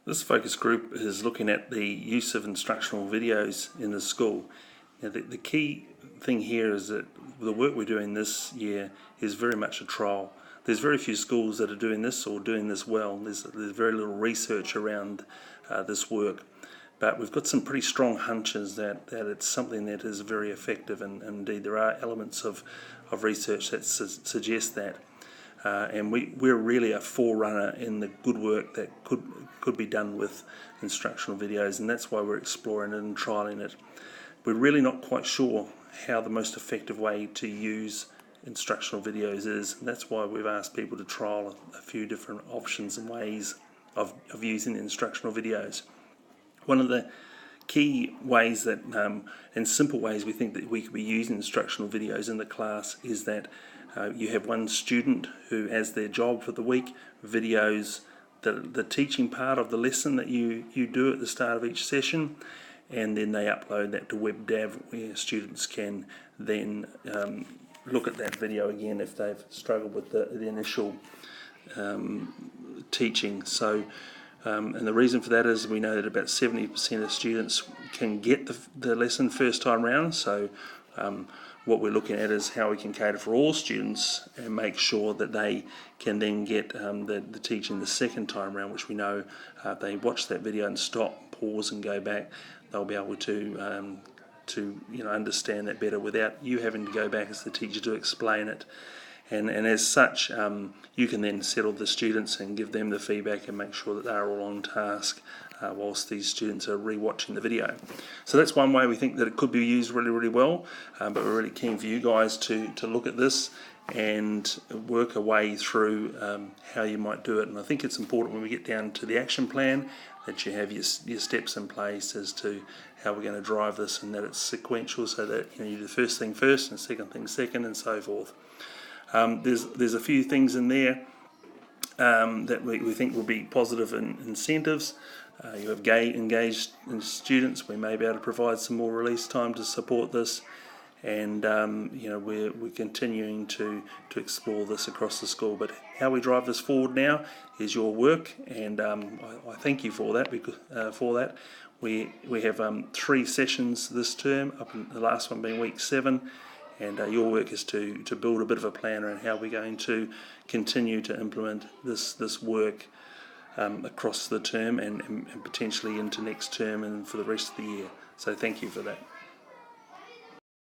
This focus group is looking at the use of instructional videos in the school. Now, the key thing here is that the work we're doing this year is very much a trial. There's very few schools that are doing this or doing this well. There's very little research around this work. But we've got some pretty strong hunches that it's something that is very effective, and indeed there are elements of research that suggest that. And we're really a forerunner in the good work that could be done with instructional videos, and that's why we're exploring it and trialling it. We're really not quite sure how the most effective way to use instructional videos is, and that's why we've asked people to trial a few different options and ways of using instructional videos. One of the key ways that, and simple ways we think that we could be using instructional videos in the class is that you have one student who, as their job for the week, videos the teaching part of the lesson that you do at the start of each session, and then they upload that to WebDAV, where students can then look at that video again if they've struggled with the initial teaching. So and the reason for that is we know that about 70% of students can get the lesson first time round. So what we're looking at is how we can cater for all students and make sure that they can then get the teaching the second time round, which we know if they watch that video and stop, pause and go back, they'll be able to understand that better without you having to go back as the teacher to explain it. And as such, you can then settle the students and give them the feedback and make sure that they're all on task whilst these students are re-watching the video. So that's one way we think that it could be used really, really well, but we're really keen for you guys to look at this and work a way through how you might do it. And I think it's important when we get down to the action plan that you have your steps in place as to how we're going to drive this, and that it's sequential, so that you do the first thing first and second thing second and so forth. There's a few things in there that we think will be positive incentives. You have engaged students. We may be able to provide some more release time to support this, and we're continuing to explore this across the school. But how we drive this forward now is your work, and I thank you for that. We have 3 sessions this term, up in the last one being week 7. And your work is to build a bit of a plan around how we're going to continue to implement this work across the term and potentially into next term and for the rest of the year. So thank you for that.